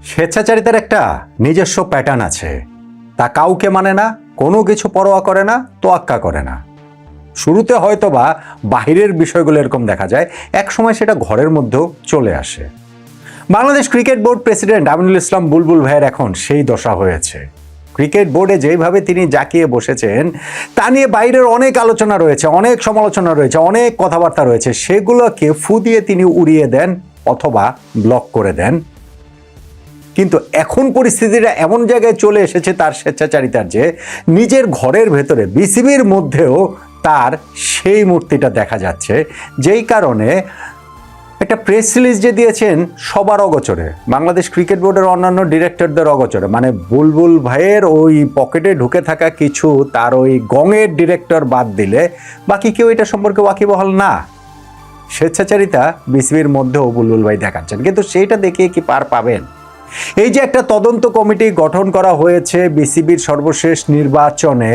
স্বেচ্ছাচারিতার একটা নিজস্ব প্যাটার্ন আছে, তা কাউকে মানে না, কোনো কিছু পরোয়া করে না, তোয়াক্কা করে না। শুরুতে হয়তো বা বাহিরের বিষয়গুলো এরকম দেখা যায়, এক সময় সেটা ঘরের মধ্যেও চলে আসে। Bangladesh cricket board president Aminul Islam Bulbul ভাইয়ের এখন সেই দশা হয়েছে। ক্রিকেট বোর্ডে যেভাবে তিনি জাঁকিয়ে বসেছেন তা নিয়ে বাইরের অনেক আলোচনা রয়েছে, অনেক সমালোচনা রয়েছে, অনেক কথাবার্তা রয়েছে, সেগুলোকে ফু দিয়ে তিনি উড়িয়ে দেন অথবা ব্লক করে দেন। কিন্তু এখন পরিস্থিতিটা এমন জায়গায় চলে এসেছে তার স্বেচ্ছাচারিতার, যে নিজের ঘরের ভেতরে বিসিবির মধ্যেও তার সেই মূর্তিটা দেখা যাচ্ছে, যেই কারণে একটা প্রেস রিলিজ যে দিয়েছেন সবার অগোচরে, বাংলাদেশ ক্রিকেট বোর্ডের অন্যান্য ডিরেক্টরদের অগোচরে, মানে বুলবুল ভাইয়ের ওই পকেটে ঢুকে থাকা কিছু তার ওই গঙের ডিরেক্টর বাদ দিলে বাকি কেউ এটা সম্পর্কে ওয়াকিবহাল না। স্বেচ্ছাচারিতা বিসিবির মধ্যেও বুলবুল ভাই দেখাচ্ছেন, কিন্তু সেইটা দেখিয়ে কি পার পাবেন? এই যে একটা তদন্ত কমিটি গঠন করা হয়েছে বিসিবির সর্বশেষ নির্বাচনে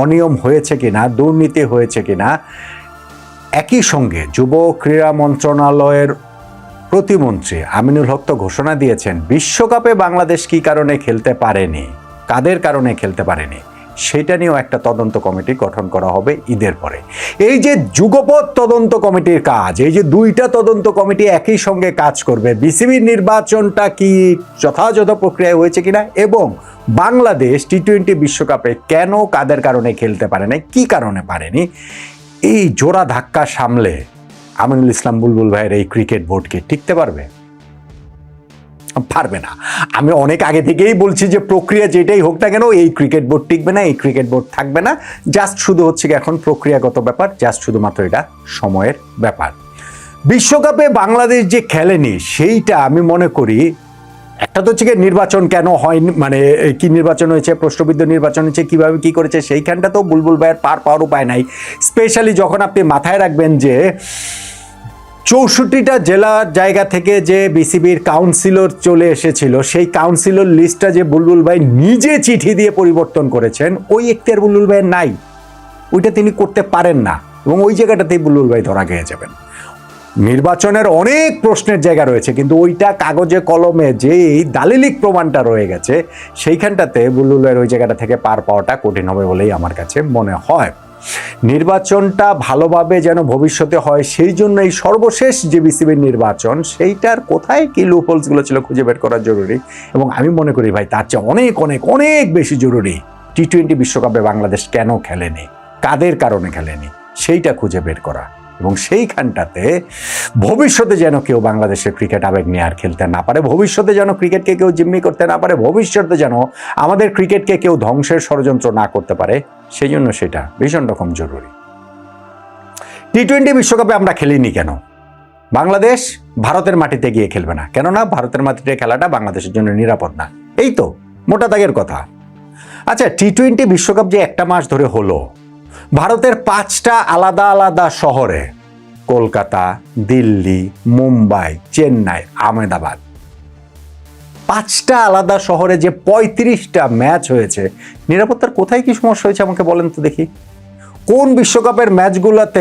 অনিয়ম হয়েছে কিনা, দুর্নীতি হয়েছে কিনা, একই সঙ্গে যুব ক্রীড়া মন্ত্রণালয়ের প্রতিমন্ত্রী আমিনুল হক তো ঘোষণা দিয়েছেন বিশ্বকাপে বাংলাদেশ কি কারণে খেলতে পারেনি, কাদের কারণে খেলতে পারেনি, সেটা নিয়েও একটা তদন্ত কমিটি গঠন করা হবে ঈদের পরে। এই যে যুগপৎ তদন্ত কমিটির কাজ, এই যে দুইটা তদন্ত কমিটি একই সঙ্গে কাজ করবে, বিসিবির নির্বাচনটা কি যথাযথ প্রক্রিয়ায় হয়েছে কিনা, এবং বাংলাদেশ টি-20 বিশ্বকাপে কেন কাদের কারণে খেলতে পারে না, কি কারণে পারেনি, এই জোড়া ধাক্কা সামলে আমিনুল ইসলাম বুলবুল ভাইয়ের এই ক্রিকেট বোর্ডকে টিকতে পারবে? পারবে না। আমি অনেক আগে থেকেই বলছি যে প্রক্রিয়া যেটাই হোক না কেন এই ক্রিকেট বোর্ড টিকবে না, এই ক্রিকেট বোর্ড থাকবে না। জাস্ট শুধু হচ্ছে কি এখন প্রক্রিয়াগত ব্যাপার, জাস্ট শুধুমাত্র এটা সময়ের ব্যাপার। বিশ্বকাপে বাংলাদেশ যে খেলেনি সেইটা আমি মনে করি, একটা তো হচ্ছে নির্বাচন কেন হয়নি, মানে কি নির্বাচন হয়েছে, প্রশ্নবিদ্ধ নির্বাচন হয়েছে, কিভাবে কি করেছে, সেইখানটা তো বুলবুল ভাইয়ের পার পাওয়ার উপায় নাই। স্পেশালি যখন আপনি মাথায় রাখবেন যে 64টা জেলার জায়গা থেকে যে বিসিবির কাউন্সিলর চলে এসেছিল, সেই কাউন্সিলর লিস্টটা যে বুলবুল ভাই নিজে চিঠি দিয়ে পরিবর্তন করেছেন, ওই এখতিয়ার বুলবুল ভাইয়ের নাই, ওইটা তিনি করতে পারেন না, এবং ওই জায়গাটাতেই বুলবুল ভাই ধরা খেয়ে যাবেন। নির্বাচনের অনেক প্রশ্নের জায়গা রয়েছে, কিন্তু ওইটা কাগজে কলমে যে দালিলিক প্রমাণটা রয়ে গেছে, সেইখানটাতে বুলবুল ভাইয়ের ওই জায়গাটা থেকে পার পাওয়াটা কঠিন হবে বলেই আমার কাছে মনে হয়। নির্বাচনটা ভালোভাবে যেন ভবিষ্যতে হয়, সেই জন্য এই সর্বশেষ যে বিসিবির নির্বাচন, সেইটার কোথায় কি লুপহোলসগুলো ছিল খুঁজে বের করা জরুরি, এবং আমি মনে করি ভাই তার চেয়ে অনেক অনেক অনেক বেশি জরুরি টি-20 বিশ্বকাপে বাংলাদেশ কেন খেলেনি, কাদের কারণে খেলেনি, সেইটা খুঁজে বের করা, এবং সেইখানটাতে ভবিষ্যতে যেন কেউ বাংলাদেশের ক্রিকেট আবেগ নিয়ে আর খেলতে না পারে, ভবিষ্যতে যেন ক্রিকেটকে কেউ জিম্মি করতে না পারে, ভবিষ্যতে যেন আমাদের ক্রিকেটকে কেউ ধ্বংসের ষড়যন্ত্র না করতে পারে, সেই জন্য সেটা ভীষণ রকম জরুরি। টি-20 বিশ্বকাপে আমরা খেলিনি কেন? বাংলাদেশ ভারতের মাটিতে গিয়ে খেলবে না, কেননা ভারতের মাটিতে খেলাটা বাংলাদেশের জন্য নিরাপদ না, এই তো মোটা দাগের কথা। আচ্ছা, টি-20 বিশ্বকাপ যে একটা মাস ধরে হলো, ভারতের 5টা আলাদা আলাদা শহরে, কলকাতা, দিল্লি, মুম্বাই, চেন্নাই, আহমেদাবাদ, 5টা আলাদা শহরে যে 35টা ম্যাচ হয়েছে, নিরাপত্তার কোথায় কি সমস্যা হয়েছে আমাকে বলেন তো দেখি। কোন বিশ্বকাপের ম্যাচগুলোতে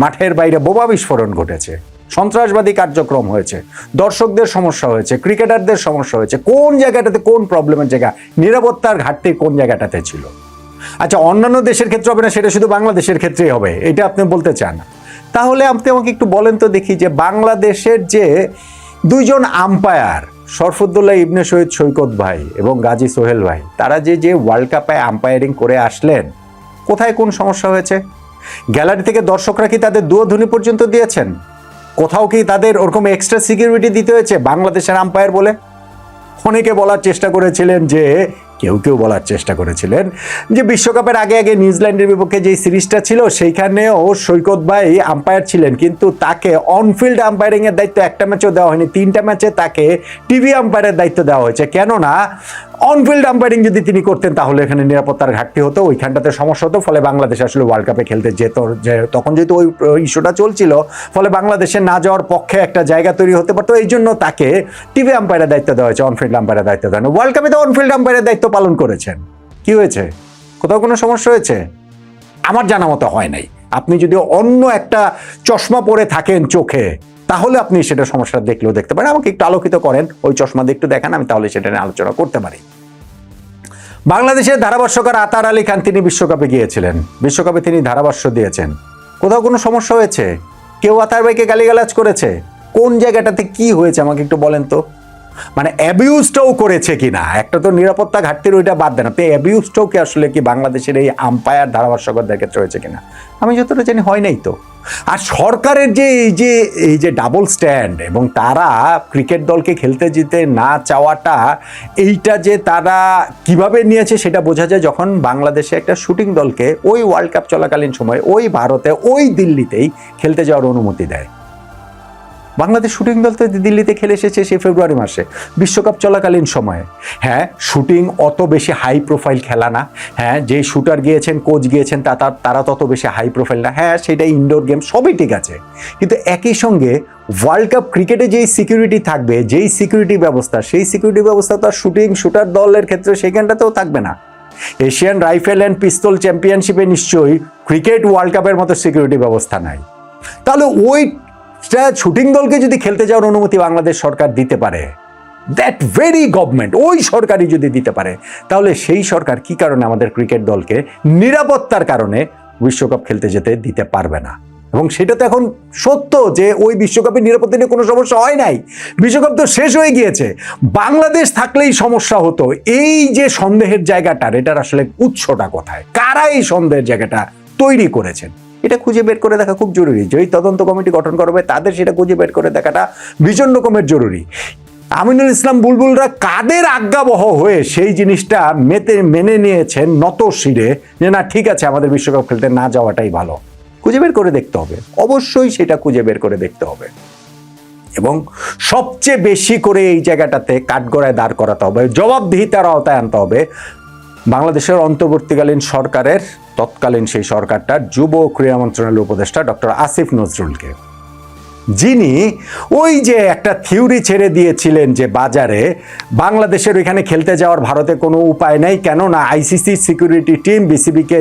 মাঠের বাইরে বোমা বিস্ফোরণ ঘটেছে, সন্ত্রাসবাদী কার্যক্রম হয়েছে, দর্শকদের সমস্যা হয়েছে, ক্রিকেটারদের সমস্যা হয়েছে, কোন জায়গাটাতে কোন প্রবলেমের জায়গা, নিরাপত্তার ঘাটতি কোন জায়গাটাতে ছিল? আচ্ছা, অন্যান্য দেশের ক্ষেত্রে হবে না, সেটা শুধু বাংলাদেশের ক্ষেত্রেই হবে, এটা আপনি বলতে চান? তাহলে আপনি আমাকে একটু বলেন তো দেখি, যে বাংলাদেশের যে দুইজন আম্পায়ার, শরফুদ্দৌল্লাহ ইবনে শহীদ সৈকত ভাই এবং গাজী সোহেল ভাই, তারা যে ওয়ার্ল্ড কাপে আম্পায়ারিং করে আসলেন, কোথায় কোন সমস্যা হয়েছে? গ্যালারি থেকে দর্শকরা কি তাদের দুয়াধ্বনি পর্যন্ত দিয়েছেন? কোথাও কি তাদের ওরকম এক্সট্রা সিকিউরিটি দিতে হয়েছে বাংলাদেশের আম্পায়ার বলে? অনেকে বলার চেষ্টা করেছিলেন যে, কেউ বলার চেষ্টা করেছিলেন যে বিশ্বকাপের আগে নিউজিল্যান্ডের বিপক্ষে যে সিরিজটা ছিল সেইখানেও সৈকত ভাই আম্পায়ার ছিলেন, কিন্তু তাকে অনফিল্ড আম্পায়ারিং এর দায়িত্ব একটা ম্যাচও দেওয়া হয়নি, 3টা ম্যাচে তাকে টিভি আম্পায়ারের দায়িত্ব দেওয়া হয়েছে। কেননা অনফিল্ড আম্পায়ারিং যদি তিনি করতেন তাহলে এখানে নিরাপত্তার ঘাটতি হতো, ওইখানটাতে সমস্যা হতো, ফলে বাংলাদেশ আসলে ওয়ার্ল্ড কাপে খেলতে যেত, যে তখন যেহেতু ওই ইস্যুটা চলছিল, ফলে বাংলাদেশের না যাওয়ার পক্ষে একটা জায়গা তৈরি হতে পারতো, এই জন্য তাকে টিভি আম্পায়ারের দায়িত্ব দেওয়া হয়েছে, অনফিল্ড আম্পায়ারের দায়িত্ব দেওয়া হয়নি। ওয়ার্ল্ড কাপে তো অনফিল্ড আম্পায়ারের দায়িত্ব পালন করেছেন, কি হয়েছে? কোথাও কোনো সমস্যা হয়েছে? আমার জানা মতো হয় নাই। আপনি যদি অন্য একটা চশমা পরে থাকেন চোখে, তাহলে আপনি সেটা সমস্যা দেখলেও দেখতে পারেন। আমাকে একটু আলোকিত করেন, ওই চশমা দিয়ে একটু দেখান, আমি তাহলে সেটা নিয়ে আলোচনা করতে পারি। বাংলাদেশের ধারাভাষ্যকার আতার আলী খান তিনি বিশ্বকাপে গিয়েছিলেন, বিশ্বকাপে তিনি ধারাভাষ্য দিয়েছেন। কোথাও কোনো সমস্যা হয়েছে? কেউ আতার ভাইকে গালিগালাজ করেছে? কোন জায়গাটাতে কি হয়েছে আমাকে একটু বলেন তো। মানে অ্যাবিউজটাও করেছে কিনা, একটা তো নিরাপত্তা ঘাটতির ওইটা বাদ দেন, আপনি অ্যাবিউজটাও কি আসলে কি বাংলাদেশের এই আম্পায়ার ধারাভাষ্যকরদের ক্ষেত্রে হয়েছে কিনা? আমি যতটা জানি হয় নাই তো। আর সরকারের যে এই যে ডাবল স্ট্যান্ড এবং তারা ক্রিকেট দলকে খেলতে যেতে না চাওয়াটা, এইটা যে তারা কিভাবে নিয়েছে সেটা বোঝা যায় যখন বাংলাদেশে একটা শুটিং দলকে ওই ওয়ার্ল্ড কাপ চলাকালীন সময় ওই ভারতে ওই দিল্লিতেই খেলতে যাওয়ার অনুমতি দেয়। বাংলাদেশ শুটিং দল তো দিল্লিতে খেলে এসেছে সেই ফেব্রুয়ারি মাসে বিশ্বকাপ চলাকালীন সময়ে। হ্যাঁ, শুটিং অত বেশি হাই প্রোফাইল খেলা না, হ্যাঁ যে শুটার গিয়েছেন কোচ গিয়েছেন তারা তত বেশি হাই প্রোফাইল না, হ্যাঁ সেটা ইনডোর গেম, সবই ঠিক আছে। কিন্তু একই সঙ্গে ওয়ার্ল্ড কাপ ক্রিকেটে যেই সিকিউরিটি থাকবে, যেই সিকিউরিটি ব্যবস্থা, সেই সিকিউরিটি ব্যবস্থা তো আর শুটার দলের ক্ষেত্রে সেইখানটাতেও থাকবে না। এশিয়ান রাইফেল অ্যান্ড পিস্তল চ্যাম্পিয়নশিপে নিশ্চয়ই ক্রিকেট ওয়ার্ল্ড কাপের মতো সিকিউরিটি ব্যবস্থা নাই। তাহলে ওই শুটিং দলকে যদি খেলতে যাওয়ার অনুমতি বাংলাদেশ সরকার দিতে পারে, দ্যাট ভেরি গভর্নমেন্ট, ওই সরকারই যদি দিতে পারে, তাহলে সেই সরকার কি কারণে আমাদের ক্রিকেট দলকে নিরাপত্তার কারণে বিশ্বকাপ খেলতে যেতে দিতে পারবে না? এবং সেটা তো এখন সত্য যে ওই বিশ্বকাপের নিরাপত্তা নিয়ে কোনো সমস্যা হয় নাই, বিশ্বকাপ তো শেষ হয়ে গিয়েছে। বাংলাদেশ থাকলেই সমস্যা হতো। এই যে সন্দেহের জায়গাটার, এটার আসলে উৎসটা কোথায়, কারা এই সন্দেহের জায়গাটা তৈরি করেছেন, এটা খুঁজে বের করে দেখা খুব জরুরি। যেই তদন্ত কমিটি গঠন করবে তাদের সেটা খুঁজে বের করে দেখাটা ভীষণ রকমের জরুরি। আমিনুল ইসলাম বুলবুলরা কাদের আজ্ঞাবহ হয়ে সেই জিনিসটা মেনে নিয়েছেন নত শিরে যে না ঠিক আছে আমাদের বিশ্বকাপ খেলতে না যাওয়াটাই ভালো, খুঁজে বের করে দেখতে হবে। অবশ্যই সেটা খুঁজে বের করে দেখতে হবে এবং সবচেয়ে বেশি করে এই জায়গাটাতে কাঠগড়ায় দাঁড় করাতে হবে, জবাবদিহিতার আওতায় আনতে হবে বাংলাদেশের অন্তর্বর্তীকালীন সরকারের, তৎকালীন সেই সরকারটার যুব ক্রীড়া মন্ত্রণালয়ের উপদেষ্টা ডক্টর আসিফ নজরুলকে, যিনি ওই যে একটা থিওরি ছেড়ে দিয়েছিলেন যে বাজারে বাংলাদেশের ওইখানে খেলতে যাওয়ার ভারতে কোনো উপায় নেই, কেননা আইসিসি সিকিউরিটি টিম বিসিবিকে